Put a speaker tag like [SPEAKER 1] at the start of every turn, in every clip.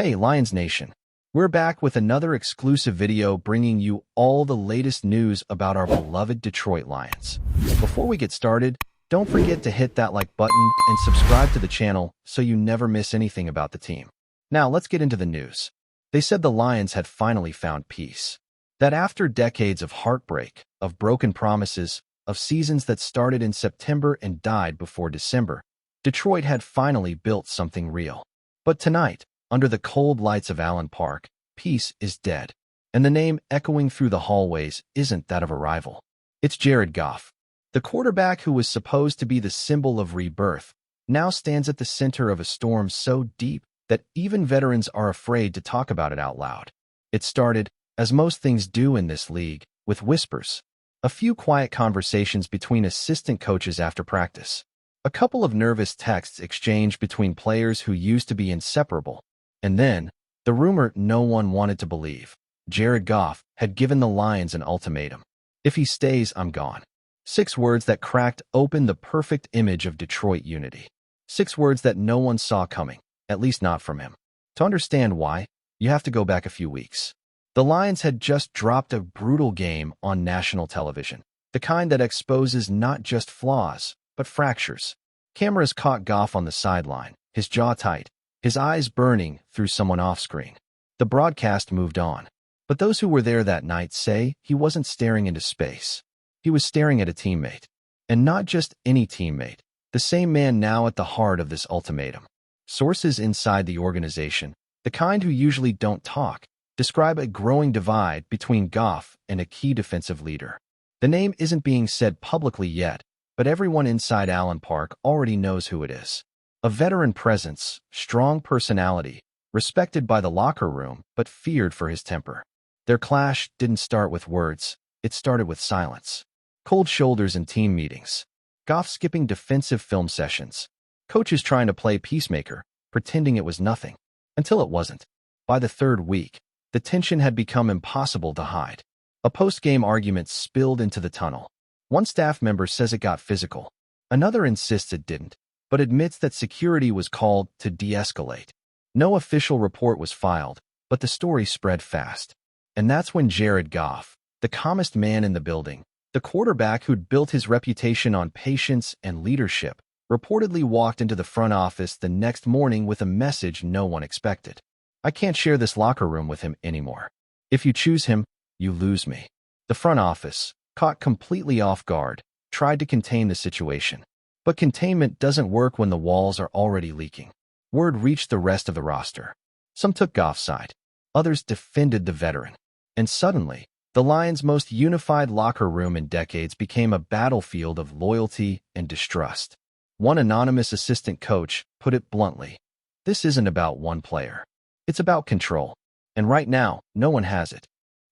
[SPEAKER 1] Hey, Lions Nation! We're back with another exclusive video bringing you all the latest news about our beloved Detroit Lions. Before we get started, don't forget to hit that like button and subscribe to the channel so you never miss anything about the team. Now, let's get into the news. They said the Lions had finally found peace. That after decades of heartbreak, of broken promises, of seasons that started in September and died before December, Detroit had finally built something real. But tonight, under the cold lights of Allen Park, peace is dead. And the name echoing through the hallways isn't that of a rival. It's Jared Goff. The quarterback who was supposed to be the symbol of rebirth now stands at the center of a storm so deep that even veterans are afraid to talk about it out loud. It started, as most things do in this league, with whispers. A few quiet conversations between assistant coaches after practice. A couple of nervous texts exchanged between players who used to be inseparable. And then, the rumor no one wanted to believe. Jared Goff had given the Lions an ultimatum. If he stays, I'm gone. 6 words that cracked open the perfect image of Detroit unity. 6 words that no one saw coming, at least not from him. To understand why, you have to go back a few weeks. The Lions had just dropped a brutal game on national television, the kind that exposes not just flaws, but fractures. Cameras caught Goff on the sideline, his jaw tight, his eyes burning through someone off-screen. The broadcast moved on. But those who were there that night say he wasn't staring into space. He was staring at a teammate. And not just any teammate, the same man now at the heart of this ultimatum. Sources inside the organization, the kind who usually don't talk, describe a growing divide between Goff and a key defensive leader. The name isn't being said publicly yet, but everyone inside Allen Park already knows who it is. A veteran presence, strong personality, respected by the locker room, but feared for his temper. Their clash didn't start with words, it started with silence. Cold shoulders in team meetings. Goff skipping defensive film sessions. Coaches trying to play peacemaker, pretending it was nothing. Until it wasn't. By the 3rd week, the tension had become impossible to hide. A post-game argument spilled into the tunnel. One staff member says it got physical. Another insists it didn't, but admits that security was called to de-escalate. No official report was filed, but the story spread fast. And that's when Jared Goff, the calmest man in the building, the quarterback who'd built his reputation on patience and leadership, reportedly walked into the front office the next morning with a message no one expected. I can't share this locker room with him anymore. If you choose him, you lose me. The front office, caught completely off guard, tried to contain the situation. But containment doesn't work when the walls are already leaking. Word reached the rest of the roster. Some took Goff's side. Others defended the veteran. And suddenly, the Lions' most unified locker room in decades became a battlefield of loyalty and distrust. One anonymous assistant coach put it bluntly. This isn't about one player. It's about control. And right now, no one has it.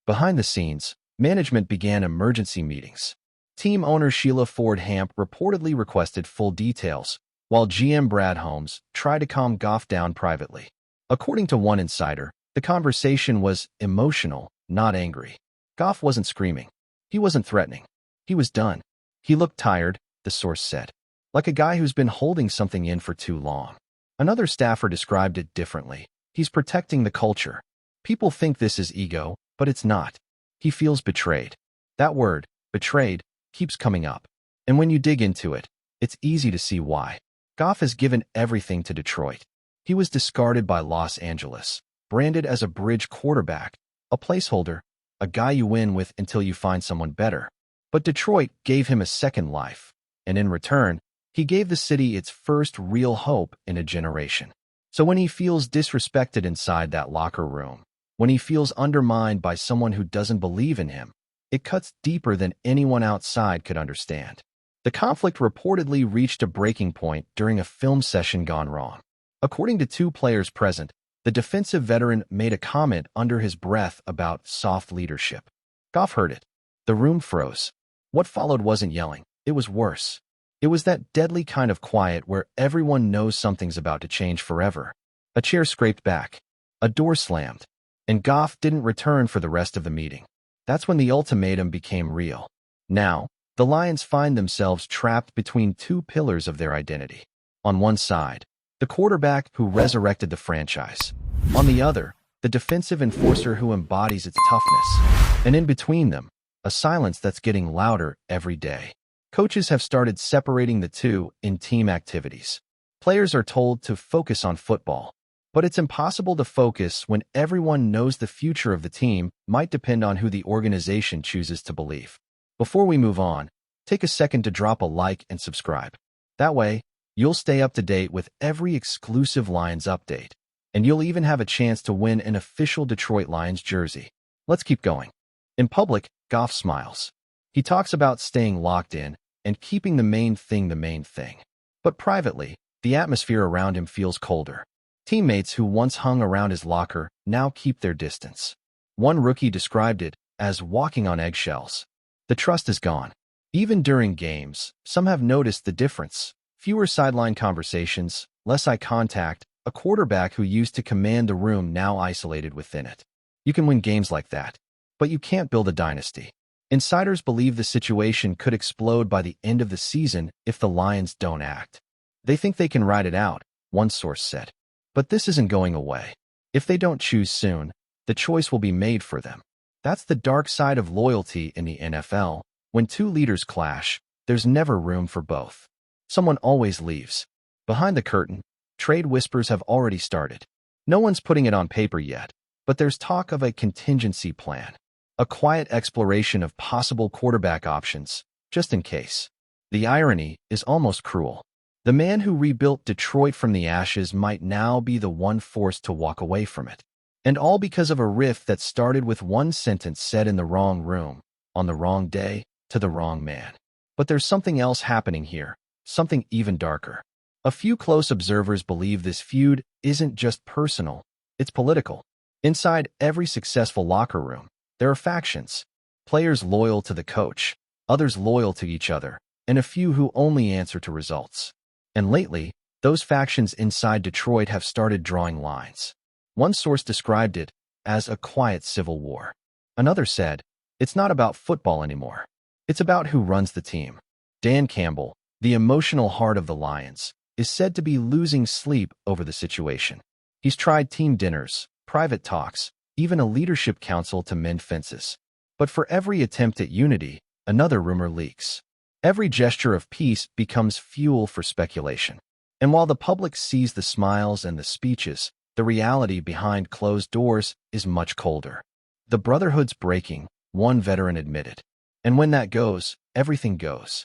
[SPEAKER 1] Behind the scenes, management began emergency meetings. Team owner Sheila Ford Hamp reportedly requested full details, while GM Brad Holmes tried to calm Goff down privately. According to one insider, the conversation was emotional, not angry. Goff wasn't screaming. He wasn't threatening. He was done. He looked tired, the source said, like a guy who's been holding something in for too long. Another staffer described it differently. He's protecting the culture. People think this is ego, but it's not. He feels betrayed. That word, betrayed, keeps coming up. And when you dig into it, it's easy to see why. Goff has given everything to Detroit. He was discarded by Los Angeles, branded as a bridge quarterback, a placeholder, a guy you win with until you find someone better. But Detroit gave him a second life, and in return, he gave the city its first real hope in a generation. So when he feels disrespected inside that locker room, when he feels undermined by someone who doesn't believe in him, it cuts deeper than anyone outside could understand. The conflict reportedly reached a breaking point during a film session gone wrong. According to 2 players present, the defensive veteran made a comment under his breath about soft leadership. Goff heard it. The room froze. What followed wasn't yelling. It was worse. It was that deadly kind of quiet where everyone knows something's about to change forever. A chair scraped back. A door slammed. And Goff didn't return for the rest of the meeting. That's when the ultimatum became real. Now, the Lions find themselves trapped between 2 pillars of their identity. On one side, the quarterback who resurrected the franchise. On the other, the defensive enforcer who embodies its toughness. And in between them, a silence that's getting louder every day. Coaches have started separating the two in team activities. Players are told to focus on football, but it's impossible to focus when everyone knows the future of the team might depend on who the organization chooses to believe. Before we move on, take a second to drop a like and subscribe. That way, you'll stay up to date with every exclusive Lions update, and you'll even have a chance to win an official Detroit Lions jersey. Let's keep going. In public, Goff smiles. He talks about staying locked in and keeping the main thing. But privately, the atmosphere around him feels colder. Teammates who once hung around his locker now keep their distance. One rookie described it as walking on eggshells. The trust is gone. Even during games, some have noticed the difference. Fewer sideline conversations, less eye contact, a quarterback who used to command the room now isolated within it. You can win games like that, but you can't build a dynasty. Insiders believe the situation could explode by the end of the season if the Lions don't act. They think they can ride it out, one source said. But this isn't going away. If they don't choose soon, the choice will be made for them. That's the dark side of loyalty in the NFL. When two leaders clash, there's never room for both. Someone always leaves. Behind the curtain, trade whispers have already started. No one's putting it on paper yet, but there's talk of a contingency plan. A quiet exploration of possible quarterback options, just in case. The irony is almost cruel. The man who rebuilt Detroit from the ashes might now be the one forced to walk away from it. And all because of a rift that started with one sentence said in the wrong room, on the wrong day, to the wrong man. But there's something else happening here, something even darker. A few close observers believe this feud isn't just personal, it's political. Inside every successful locker room, there are factions. Players loyal to the coach, others loyal to each other, and a few who only answer to results. And lately, those factions inside Detroit have started drawing lines. One source described it as a quiet civil war. Another said, it's not about football anymore. It's about who runs the team. Dan Campbell, the emotional heart of the Lions, is said to be losing sleep over the situation. He's tried team dinners, private talks, even a leadership council to mend fences. But for every attempt at unity, another rumor leaks. Every gesture of peace becomes fuel for speculation. And while the public sees the smiles and the speeches, the reality behind closed doors is much colder. The brotherhood's breaking, one veteran admitted. And when that goes, everything goes.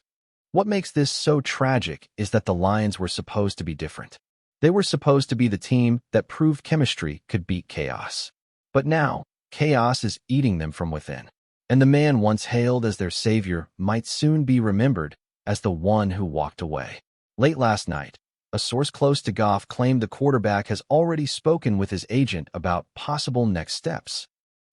[SPEAKER 1] What makes this so tragic is that the Lions were supposed to be different. They were supposed to be the team that proved chemistry could beat chaos. But now, chaos is eating them from within. And the man once hailed as their savior might soon be remembered as the one who walked away. Late last night, a source close to Goff claimed the quarterback has already spoken with his agent about possible next steps.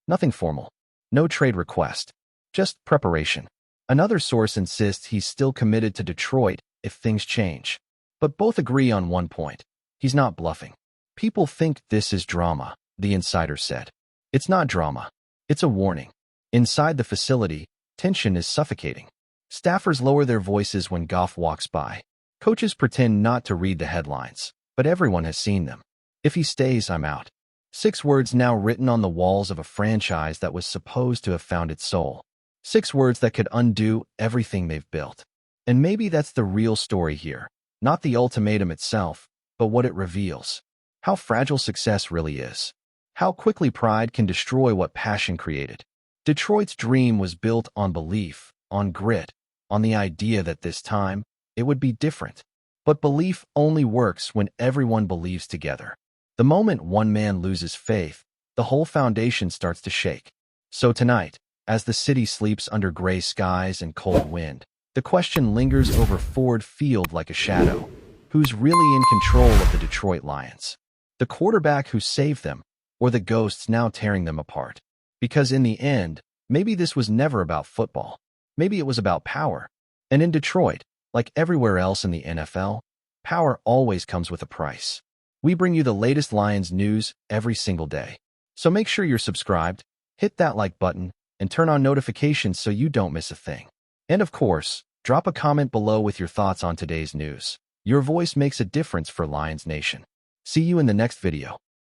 [SPEAKER 1] Nothing formal. No trade request. Just preparation. Another source insists he's still committed to Detroit if things change. But both agree on one point. He's not bluffing. People think this is drama, the insider said. It's not drama. It's a warning. Inside the facility, tension is suffocating. Staffers lower their voices when Goff walks by. Coaches pretend not to read the headlines, but everyone has seen them. If he stays, I'm out. 6 words now written on the walls of a franchise that was supposed to have found its soul. 6 words that could undo everything they've built. And maybe that's the real story here. Not the ultimatum itself, but what it reveals. How fragile success really is. How quickly pride can destroy what passion created. Detroit's dream was built on belief, on grit, on the idea that this time, it would be different. But belief only works when everyone believes together. The moment one man loses faith, the whole foundation starts to shake. So tonight, as the city sleeps under gray skies and cold wind, the question lingers over Ford Field like a shadow. Who's really in control of the Detroit Lions? The quarterback who saved them, or the ghosts now tearing them apart? Because in the end, maybe this was never about football. Maybe it was about power. And in Detroit, like everywhere else in the NFL, power always comes with a price. We bring you the latest Lions news every single day. So make sure you're subscribed, hit that like button, and turn on notifications so you don't miss a thing. And of course, drop a comment below with your thoughts on today's news. Your voice makes a difference for Lions Nation. See you in the next video.